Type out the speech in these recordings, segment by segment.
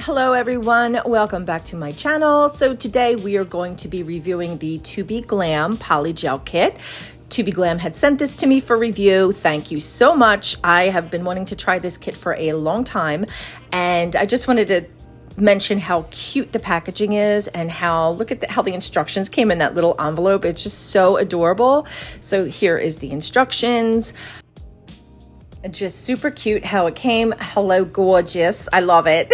Hello everyone, welcome back to my channel. So today we are going to be reviewing the Tobeglam Polygel Kit. Tobeglam had sent this to me for review. Thank you so much. I have been wanting to try this kit for a long time, and I just wanted to mention how cute the packaging is and how how the instructions came in that little envelope. It's just so adorable. So here is the instructions. Just super cute how it came. Hello, gorgeous. I love it.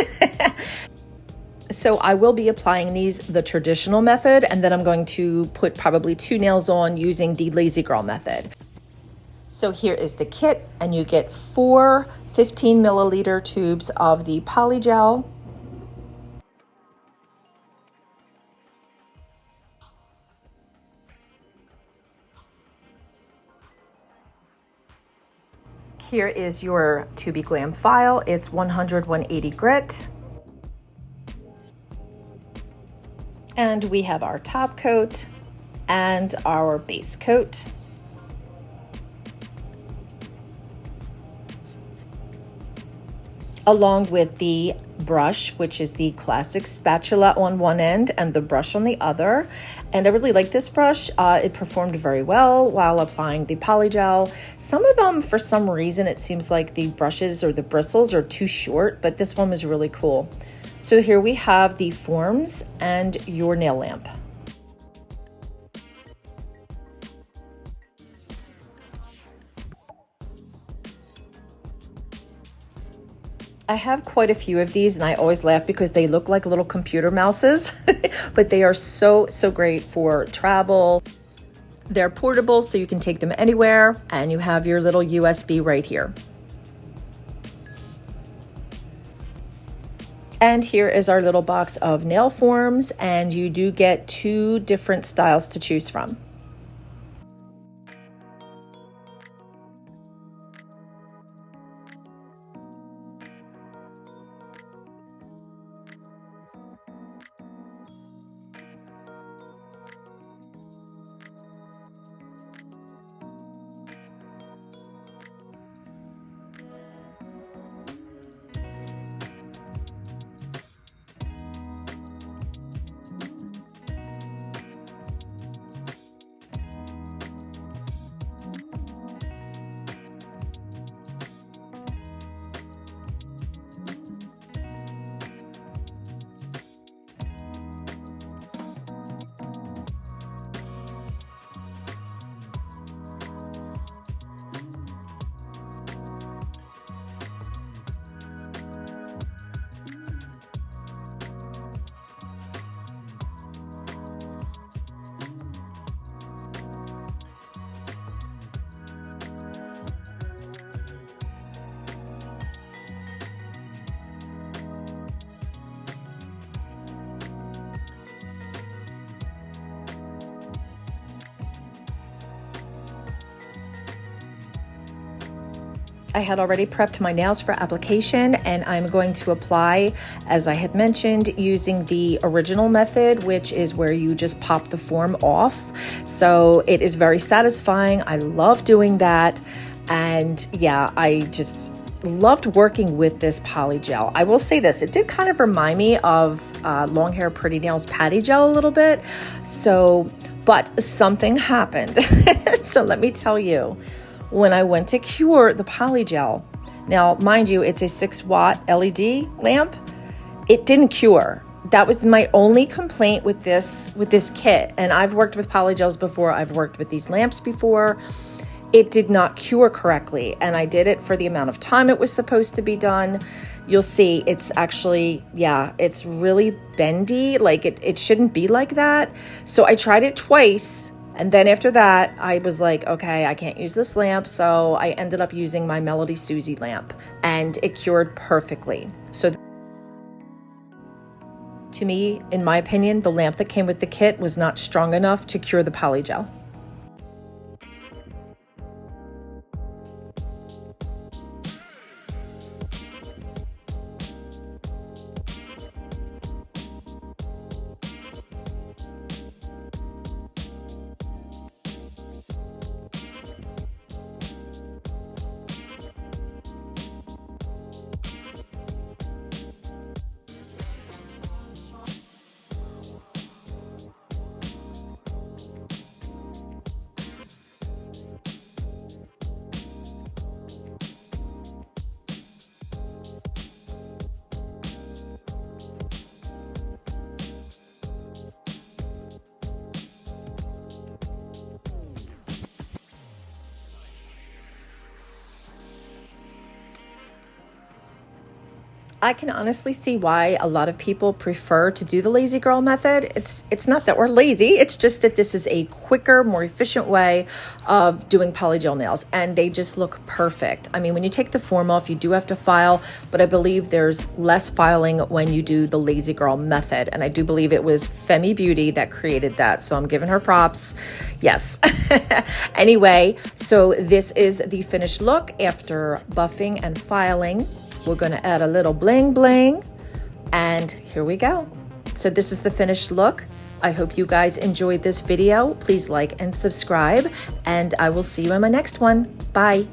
So I will be applying these the traditional method, and then I'm going to put probably 2 nails on using the lazy girl method. So here is the kit, and you get 4 15 milliliter tubes of the polygel. Here is your Tobeglam file. It's 100/180 grit. And we have our top coat and our base coat. Along with the brush, which is the classic spatula on one end and the brush on the other. And I really like this brush. It performed very well while applying the polygel. Some of them, for some reason, it seems like the brushes or the bristles are too short, but this one was really cool. So here we have the forms and your nail lamp. I have quite a few of these, and I always laugh because they look like little computer mouses, but they are so great for travel. They're portable, so you can take them anywhere, and you have your little USB right here. And here is our little box of nail forms, and you do get 2 different styles to choose from. I had already prepped my nails for application, and I'm going to apply, as I had mentioned, using the original method, which is where you just pop the form off. So it is very satisfying. I love doing that. And yeah, I just loved working with this polygel. I will say this, it did kind of remind me of Long Hair Pretty Nails Patty Gel a little bit. So, but something happened. So let me tell you. When I went to cure the polygel, now mind you, it's a 6-watt LED lamp, it didn't cure. That was my only complaint with this kit. And I've worked with polygels before, I've worked with these lamps before. It did not cure correctly, and I did it for the amount of time it was supposed to be done. You'll see it's actually, yeah, it's really bendy, like it shouldn't be like that. So I tried it twice. And then after that, I was like, okay, I can't use this lamp. So I ended up using my Melody Susie lamp, and it cured perfectly. So to me, in my opinion, the lamp that came with the kit was not strong enough to cure the polygel. I can honestly see why a lot of people prefer to do the lazy girl method. It's not that we're lazy, it's just that this is a quicker, more efficient way of doing polygel nails, and they just look perfect. I mean, when you take the form off, you do have to file, but I believe there's less filing when you do the lazy girl method, and I do believe it was Femi Beauty that created that, so I'm giving her props. Yes. Anyway, so this is the finished look after buffing and filing. We're going to add a little bling bling, and here we go. So this is the finished look. I hope you guys enjoyed this video. Please like and subscribe, and I will see you in my next one. Bye.